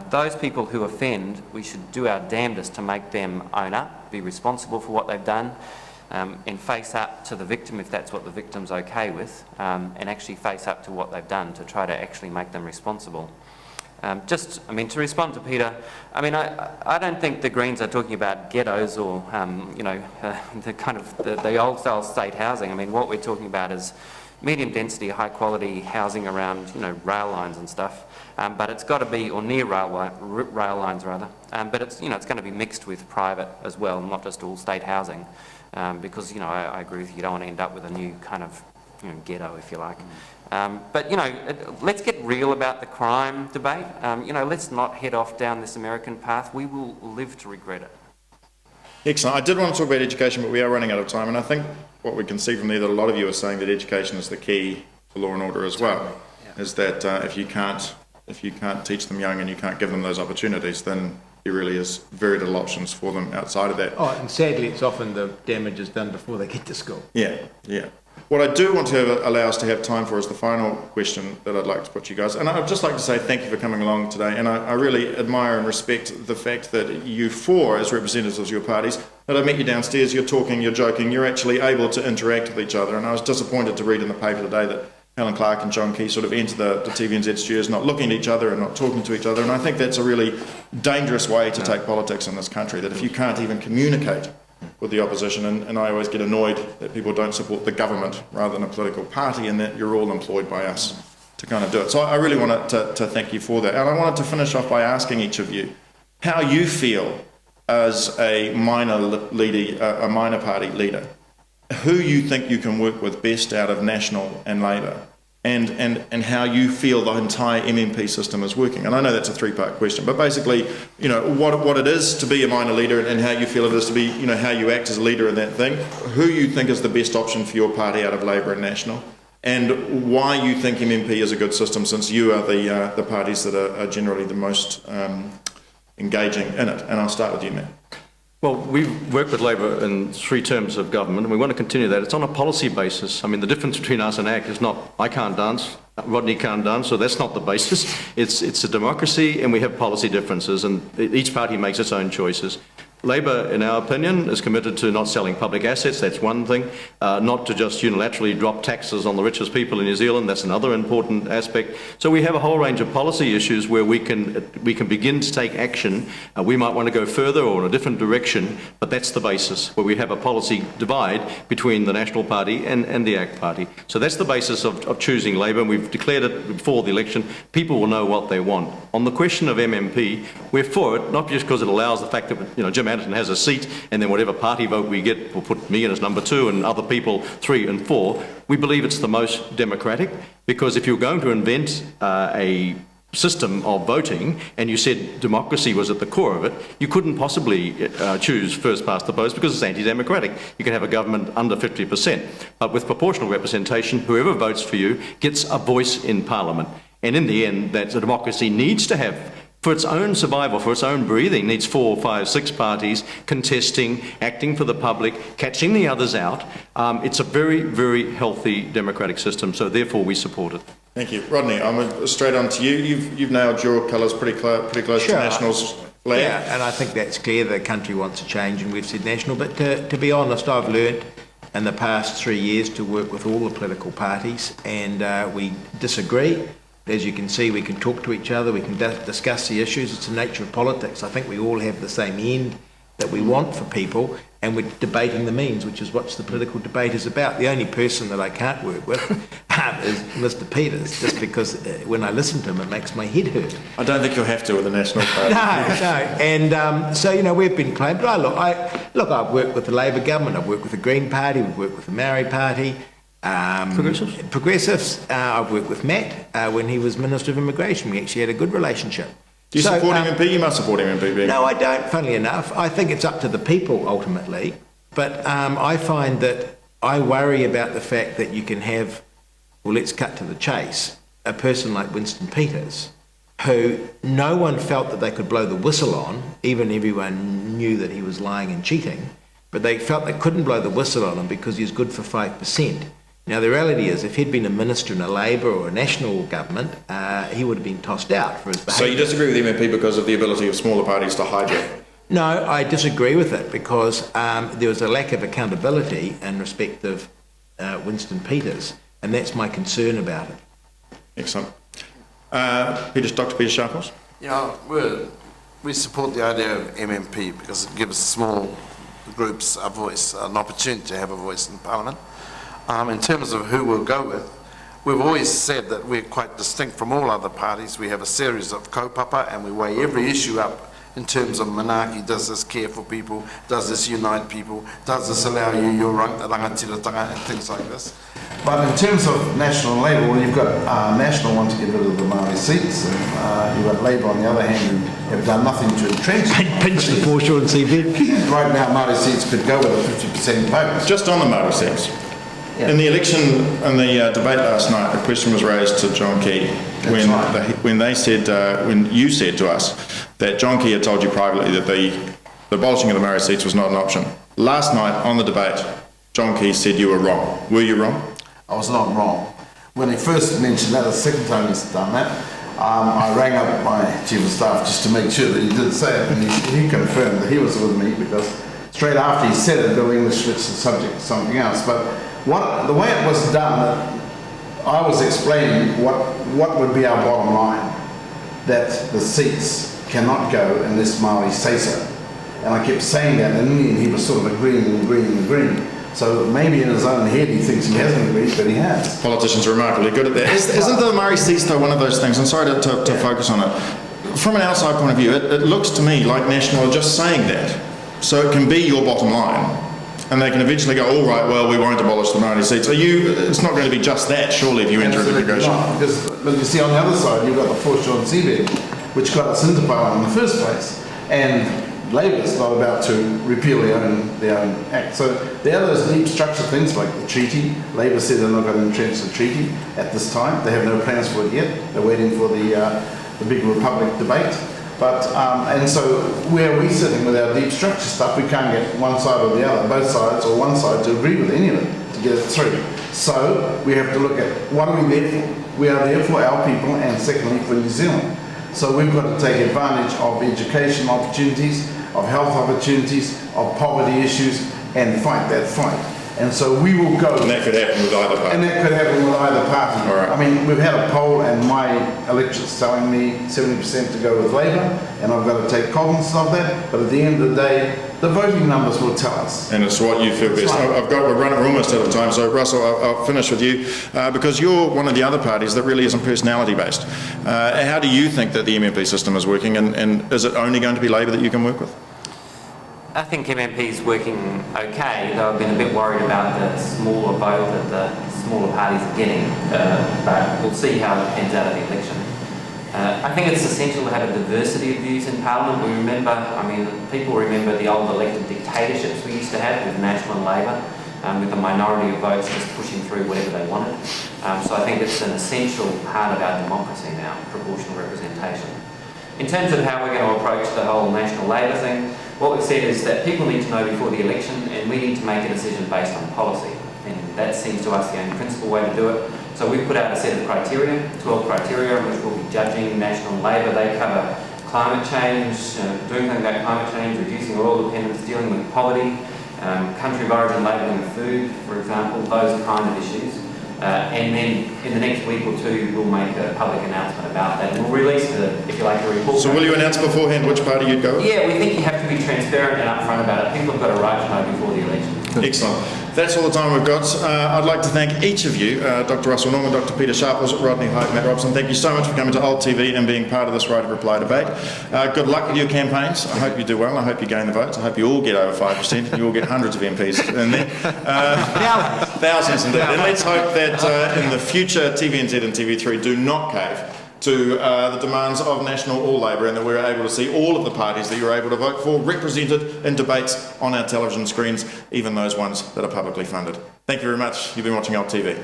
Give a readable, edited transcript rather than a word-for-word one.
Those people who offend, we should do our damnedest to make them own up, be responsible for what they've done, and face up to the victim if that's what the victim's okay with, and actually face up to what they've done to try to actually make them responsible. To respond to Peter, I don't think the Greens are talking about ghettos or, the old-style state housing. What we're talking about is medium density, high quality housing around, rail lines and stuff. But it's got to be, or near rail lines rather. But it's, it's going to be mixed with private as well, not just all state housing. Because, I agree with you, you don't want to end up with a new kind of, ghetto, if you like. But, let's get real about the crime debate. Let's not head off down this American path. We will live to regret it. Excellent. I did want to talk about education, but we are running out of time. And I think what we can see from there that a lot of you are saying that education is the key for law and order as well. Yeah. Is that if you can't teach them young and you can't give them those opportunities, then there really is very little options for them outside of that. Oh, and sadly, it's often the damage is done before they get to school. Yeah. What I do want to allow us to have time for is the final question that I'd like to put to you guys. And I'd just like to say thank you for coming along today. And I really admire and respect the fact that you four, as representatives of your parties, that I met you downstairs, you're talking, you're joking, you're actually able to interact with each other. And I was disappointed to read in the paper today that Helen Clark and John Key sort of enter the TVNZ studios not looking at each other and not talking to each other. And I think that's a really dangerous way to take politics in this country, that if you can't even communicate with the opposition, and I always get annoyed that people don't support the government rather than a political party, and that you're all employed by us to kind of do it. So I really wanted to thank you for that. And I wanted to finish off by asking each of you how you feel as a minor party leader, who you think you can work with best out of National and Labour, and how you feel the entire MMP system is working. And I know that's a three-part question, but basically, what it is to be a minor leader and how you feel it is to be, how you act as a leader in that thing, who you think is the best option for your party out of Labour and National, and why you think MMP is a good system, since you are the parties that are generally the most engaging in it. And I'll start with you, Matt. Well, we've worked with Labor in 3 terms of government, and we want to continue that. It's on a policy basis. The difference between us and ACT is not, I can't dance, Rodney can't dance, so that's not the basis. It's a democracy, and we have policy differences, and each party makes its own choices. Labor, in our opinion, is committed to not selling public assets. That's one thing. Not to just unilaterally drop taxes on the richest people in New Zealand. That's another important aspect. So we have a whole range of policy issues where we can begin to take action. We might want to go further or in a different direction, but that's the basis, where we have a policy divide between the National Party and the ACT Party. So that's the basis of choosing Labor, and we've declared it before the election. People will know what they want. On the question of MMP, we're for it, not just because it allows the fact that Jim Anderson has a seat, and then whatever party vote we get will put me in as number 2 and other people 3 and 4. We believe it's the most democratic, because if you're going to invent a system of voting and you said democracy was at the core of it, you couldn't possibly choose first past the post, because it's anti-democratic. You can have a government under 50%, but with proportional representation, whoever votes for you gets a voice in Parliament. And in the end, that a democracy needs to have, for its own survival, for its own breathing, needs 4, 5, 6 parties contesting, acting for the public, catching the others out. It's a very, very healthy democratic system, so therefore we support it. Thank you. Rodney, I'm straight on to you. You've nailed your colours pretty close to National's flag. Yeah, and I think that's clear. The country wants a change, and we've said National. But to be honest, I've learnt in the past 3 years to work with all the political parties, and we disagree. As you can see, we can talk to each other, we can discuss the issues. It's the nature of politics. I think we all have the same end that we want for people, and we're debating the means, which is what the political debate is about. The only person that I can't work with is Mr. Peters, just because when I listen to him, it makes my head hurt. I don't think you'll have to with the National Party. No. And so, we've been claimed. But I've worked with the Labor government, I've worked with the Green Party, we've worked with the Maori Party. Progressives. I've worked with Matt when he was Minister of Immigration. We actually had a good relationship. Do you support MMP? You must support MMP. No, I don't, funnily enough. I think it's up to the people ultimately. But I find that I worry about the fact that you can have, well, let's cut to the chase, a person like Winston Peters, who no one felt that they could blow the whistle on, even everyone knew that he was lying and cheating, but they felt they couldn't blow the whistle on him because he was good for 5%. Now, the reality is, if he'd been a minister in a Labour or a national government, he would have been tossed out for his behaviour. So you disagree with the MMP because of the ability of smaller parties to hijack? No, I disagree with it because there was a lack of accountability in respect of Winston Peters, and that's my concern about it. Excellent. Dr. Pita Sharples? Yeah, we support the idea of MMP because it gives small groups a voice, an opportunity to have a voice in Parliament. In terms of who we'll go with, we've always said that we're quite distinct from all other parties. We have a series of kaupapa and we weigh every issue up in terms of Manaaki. Does this care for people? Does this unite people? Does this allow you your rangatiratanga and things like this? But in terms of National and Labour, well, you've got National want to get rid of the Maori seats, and you've got Labour on the other hand who have done nothing to entrench. Pinch the foreshore and seabed. Right now, Maori seats could go with a 50% vote. Just on the Maori seats. In the election, in the debate last night, a question was raised to John Key when you said to us that John Key had told you privately that the abolishing of the Maori seats was not an option. Last night on the debate, John Key said you were wrong. Were you wrong? I was not wrong. When he first mentioned that, the second time he's done that, I rang up my chief of staff just to make sure that he did say it, and he confirmed that he was with me because straight after he said it, Bill English switched the subject to something else. But the way it was done, I was explaining what would be our bottom line, that the seats cannot go unless Maori say so. And I kept saying that, and he was sort of agreeing. So maybe in his own head he thinks he hasn't agreed, but he has. Politicians are remarkably good at that. Isn't the Maori seats though one of those things? I'm sorry to focus on it. From an outside point of view, it looks to me like National are just saying that. So it can be your bottom line. And they can eventually go, all right, well, we won't abolish the Maori seats. It's not going to be just that, surely, if you enter into negotiation. But you see, on the other side, you've got the foreshore and seabed, which got us into Parliament in the first place. And Labour's not about to repeal their own act. So there are those deep structure things like the treaty. Labour said they're not going to entrench the treaty at this time. They have no plans for it yet. They're waiting for the big Republic debate. But, and so where are we sitting with our deep structure stuff? We can't get one side or the other, both sides or one side to agree with any of it to get it through. So we have to look at what are we there for? We are there for our people and secondly for New Zealand. So we've got to take advantage of education opportunities, of health opportunities, of poverty issues and fight that fight. And so we will go. And that could happen with either party. And that could happen with either party. All right. I mean, we've had a poll and my electorate's telling me 70% to go with Labour, and I've got to take cognizance of that. But at the end of the day, the voting numbers will tell us. And it's what you feel best. Right. We're almost out of time, so Russell, I'll finish with you because you're one of the other parties that really isn't personality based. How do you think that the MMP system is working, and is it only going to be Labour that you can work with? I think MMP's working okay, though I've been a bit worried about the smaller vote that the smaller parties are getting, but we'll see how it pans out at the election. I think it's essential to have a diversity of views in Parliament. We remember, people remember the old elected dictatorships we used to have with National and Labour, with a minority of votes just pushing through whatever they wanted. So I think it's an essential part of our democracy now, proportional representation. In terms of how we're going to approach the whole National Labour thing, what we've said is that people need to know before the election and we need to make a decision based on policy. And that seems to us the only principal way to do it. So we've put out a set of criteria, 12 criteria, which we'll be judging National and Labour. They cover climate change, doing something about climate change, reducing oil dependence, dealing with poverty, country of origin labelling of food, for example, those kind of issues. And then in the next week or two, we'll make a public announcement about that. And we'll release if you like, a report. So will you announce beforehand which party you'd go with? Yeah, we think you have to be transparent and upfront about it. People have got a right to know before the election. Excellent. That's all the time we've got. I'd like to thank each of you, Dr. Russell Norman, Dr. Pita Sharples, Rodney Hide, Matt Robson. Thank you so much for coming to Old TV and being part of this right of reply debate. Good luck with your campaigns. I hope you do well. I hope you gain the votes. I hope you all get over 5%. You all get hundreds of MPs in there. Thousands indeed. And let's hope that in the future TVNZ and TV3 do not cave to the demands of National or Labour, and that we're able to see all of the parties that you're able to vote for represented in debates on our television screens, even those ones that are publicly funded. Thank you very much. You've been watching Old TV.